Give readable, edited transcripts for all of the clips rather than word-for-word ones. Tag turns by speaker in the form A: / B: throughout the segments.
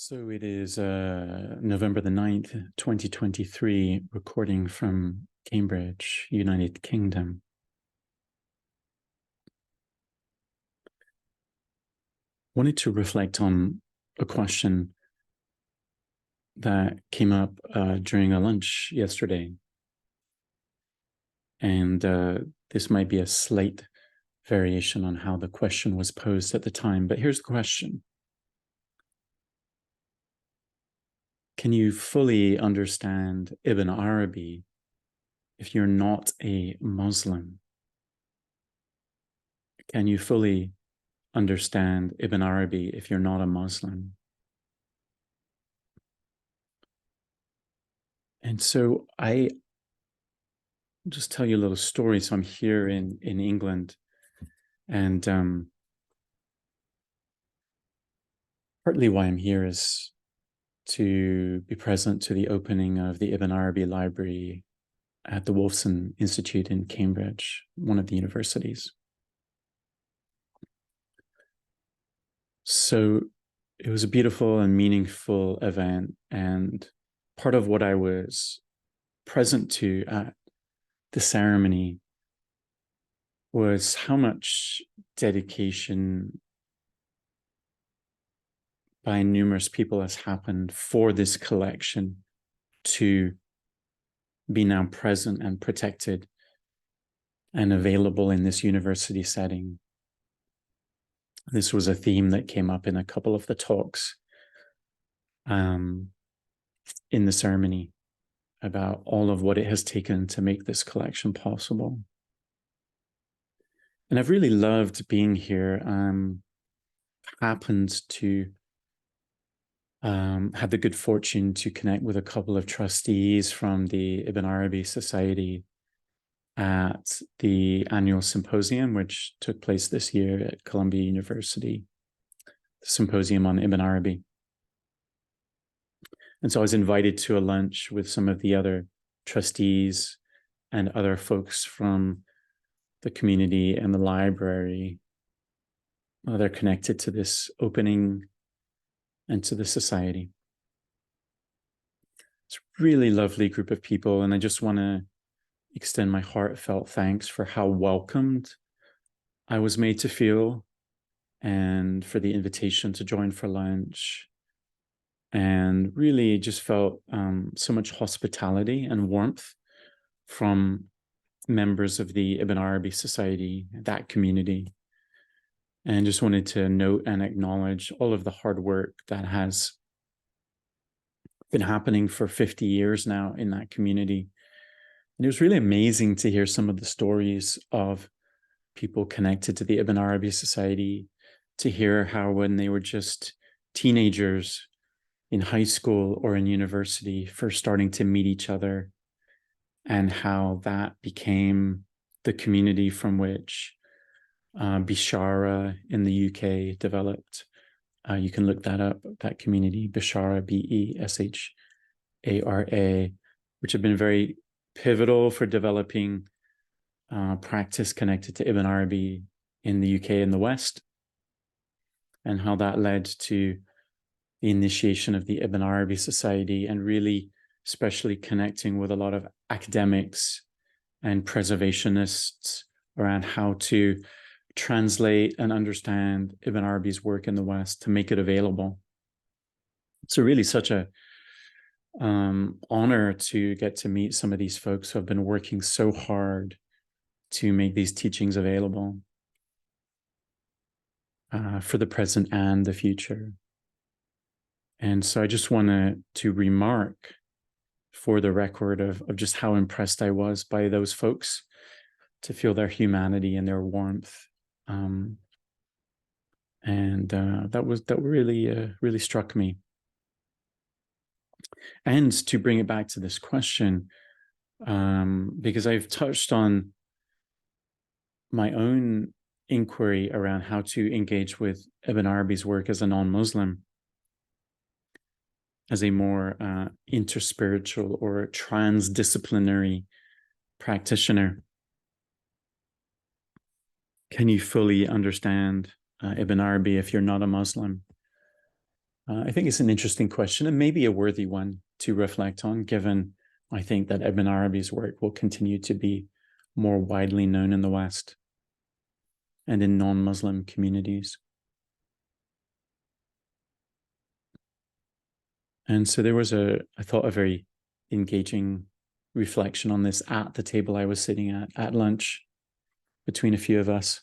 A: So it is November the 9th, 2023, recording from Cambridge, United Kingdom. Wanted to reflect on a question that came up during a lunch yesterday. And this might be a slight variation on how the question was posed at the time, but here's the question. Can you fully understand Ibn Arabi if you're not a Muslim? Can you fully understand Ibn Arabi if you're not a Muslim? And so I just tell you a little story. So I'm here in England, and partly why I'm here is to be present to the opening of the Ibn Arabi Library at the Wolfson Institute in Cambridge, one of the universities. So it was a beautiful and meaningful event, and part of what I was present to at the ceremony was how much dedication by numerous people has happened for this collection to be now present and protected and available in this university setting. This was a theme that came up in a couple of the talks in the ceremony about all of what it has taken to make this collection possible. And I've really loved being here. Happened to had the good fortune to connect with a couple of trustees from the Ibn Arabi Society at the annual symposium, which took place this year at Columbia University, the symposium on Ibn Arabi. And so I was invited to a lunch with some of the other trustees and other folks from the community and the library. They're connected to this opening and to the society. It's a really lovely group of people, and I just want to extend my heartfelt thanks for how welcomed I was made to feel, and for the invitation to join for lunch, and really just felt so much hospitality and warmth from members of the Ibn Arabi Society, that community. And just wanted to note and acknowledge all of the hard work that has been happening for 50 years now in that community. And it was really amazing to hear some of the stories of people connected to the Ibn Arabi Society, to hear how when they were just teenagers in high school or in university, first starting to meet each other, and how that became the community from which Bishara in the UK developed. You can look that up, that community, Bishara, Beshara, which have been very pivotal for developing practice connected to Ibn Arabi in the UK and the West, and how that led to the initiation of the Ibn Arabi Society, and really especially connecting with a lot of academics and preservationists around how to translate and understand Ibn Arabi's work in the West to make it available. So really such a honor to get to meet some of these folks who have been working so hard to make these teachings available for the present and the future. And so I just wanted to remark for the record of just how impressed I was by those folks, to feel their humanity and their warmth. That really struck me. And to bring it back to this question, because I've touched on my own inquiry around how to engage with Ibn Arabi's work as a non-Muslim, as a more interspiritual or transdisciplinary practitioner. Can you fully understand Ibn Arabi if you're not a Muslim? I think it's an interesting question and maybe a worthy one to reflect on, given I think that Ibn Arabi's work will continue to be more widely known in the West and in non-Muslim communities. And so there was I thought, a very engaging reflection on this at the table I was sitting at lunch between a few of us.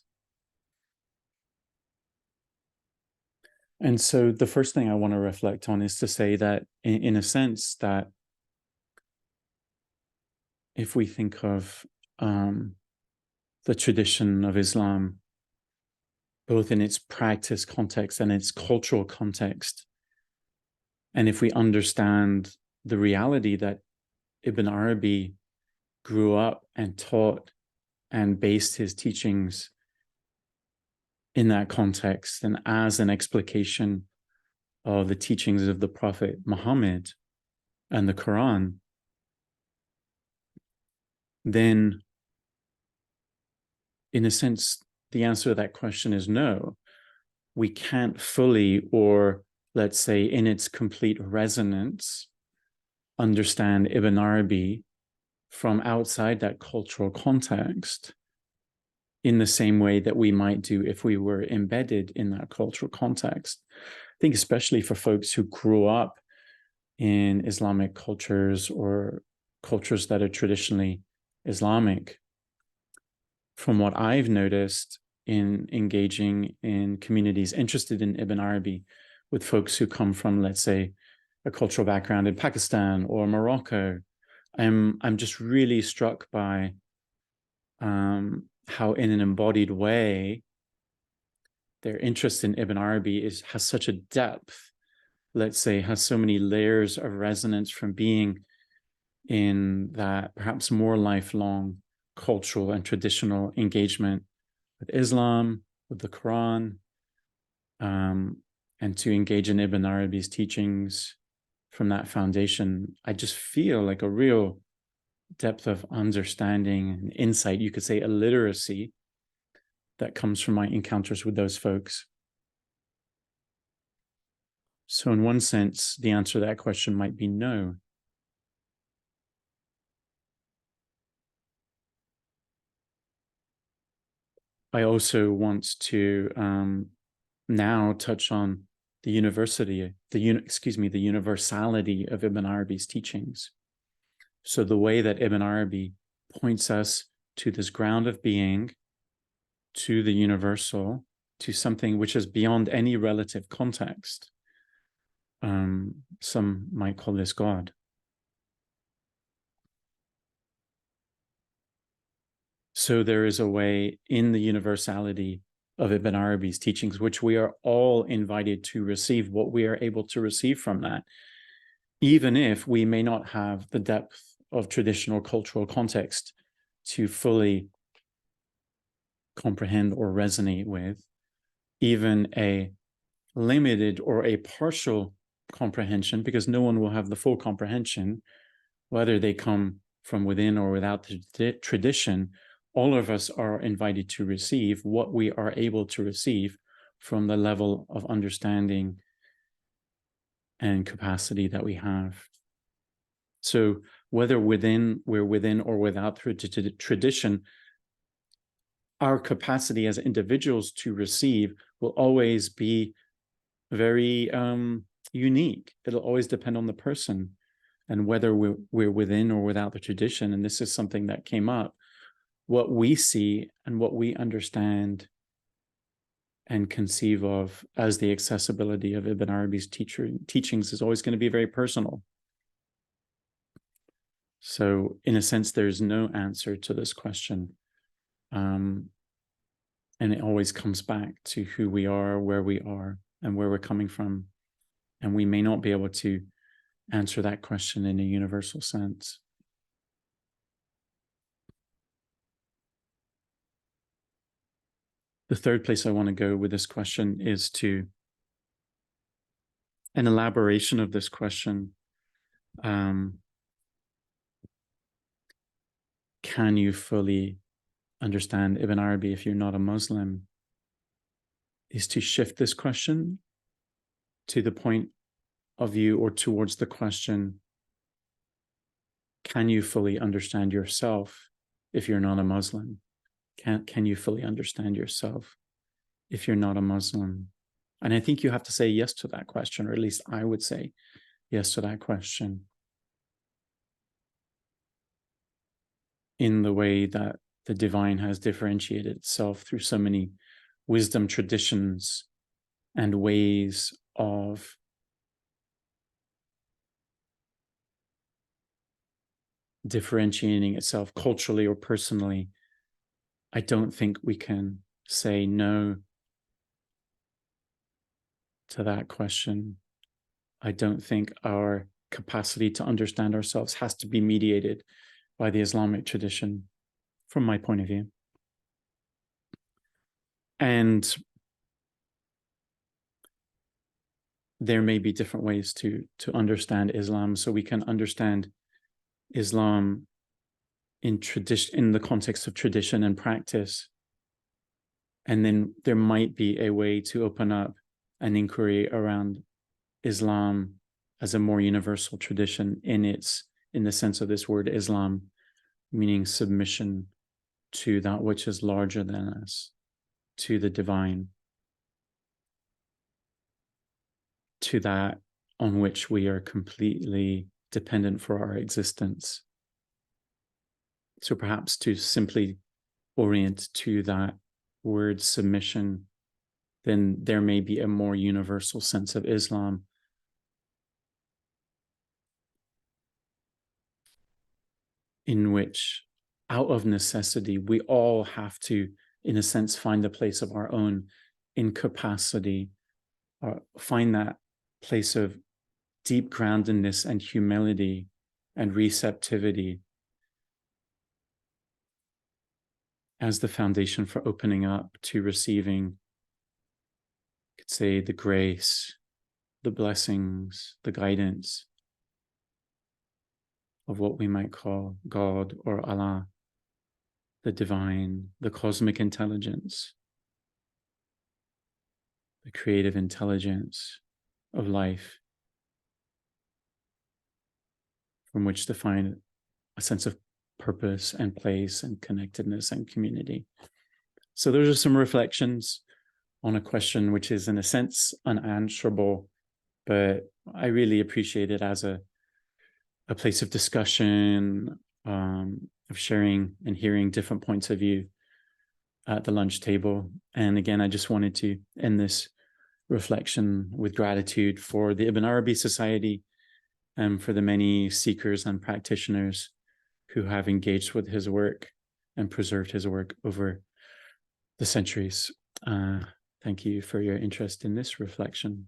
A: And so the first thing I want to reflect on is to say that, in a sense, that if we think of the tradition of Islam, both in its practice context and its cultural context, and if we understand the reality that Ibn Arabi grew up and taught and based his teachings in that context and as an explication of the teachings of the Prophet Muhammad and the Quran, then, in a sense, the answer to that question is no. We can't fully, or let's say in its complete resonance, understand Ibn Arabi from outside that cultural context in the same way that we might do if we were embedded in that cultural context. I think especially for folks who grew up in Islamic cultures or cultures that are traditionally Islamic, from what I've noticed in engaging in communities interested in Ibn Arabi with folks who come from, let's say, a cultural background in Pakistan or Morocco, I'm just really struck by how, in an embodied way, their interest in Ibn Arabi has such a depth, let's say, has so many layers of resonance from being in that perhaps more lifelong cultural and traditional engagement with Islam, with the Quran, and to engage in Ibn Arabi's teachings from that foundation. I just feel like a real depth of understanding and insight, you could say a literacy, that comes from my encounters with those folks. So in one sense, the answer to that question might be no. I also want to now touch on the universality of Ibn Arabi's teachings. So the way that Ibn Arabi points us to this ground of being, to the universal, to something which is beyond any relative context. Some might call this God. So there is a way in the universality of Ibn Arabi's teachings, which we are all invited to receive what we are able to receive from that, even if we may not have the depth of traditional cultural context to fully comprehend or resonate with, even a limited or a partial comprehension, because no one will have the full comprehension, whether they come from within or without the tradition. All of us are invited to receive what we are able to receive from the level of understanding and capacity that we have. So whether we're within or without tradition, our capacity as individuals to receive will always be very unique. It'll always depend on the person and whether we're within or without the tradition. And this is something that came up. What we see and what we understand and conceive of as the accessibility of Ibn Arabi's teachings is always going to be very personal. So in a sense, there's no answer to this question. And it always comes back to who we are, where we are, and where we're coming from. And we may not be able to answer that question in a universal sense. The third place I want to go with this question is to an elaboration of this question. Can you fully understand Ibn Arabi if you're not a Muslim? Is to shift this question to the point of you, or towards the question, can you fully understand yourself if you're not a Muslim? Can you fully understand yourself if you're not a Muslim? And I think you have to say yes to that question, or at least I would say yes to that question, in the way that the divine has differentiated itself through so many wisdom traditions and ways of differentiating itself culturally or personally. I don't think we can say no to that question. I don't think our capacity to understand ourselves has to be mediated by the Islamic tradition, from my point of view. And there may be different ways to understand Islam. So we can understand Islam in the context of tradition and practice. And then there might be a way to open up an inquiry around Islam as a more universal tradition in the sense of this word Islam, meaning submission to that which is larger than us, to the divine, to that on which we are completely dependent for our existence. So perhaps to simply orient to that word submission, then there may be a more universal sense of Islam in which, out of necessity, we all have to, in a sense, find the place of our own incapacity, or find that place of deep groundedness and humility and receptivity as the foundation for opening up to receiving, you could say, the grace, the blessings, the guidance of what we might call God or Allah, the divine, the cosmic intelligence, the creative intelligence of life, from which to find a sense of purpose and place and connectedness and community. So those are some reflections on a question which is, in a sense, unanswerable, but I really appreciate it as a place of discussion, of sharing and hearing different points of view at the lunch table. And again, I just wanted to end this reflection with gratitude for the Ibn Arabi Society and for the many seekers and practitioners who have engaged with his work and preserved his work over the centuries. Thank you for your interest in this reflection.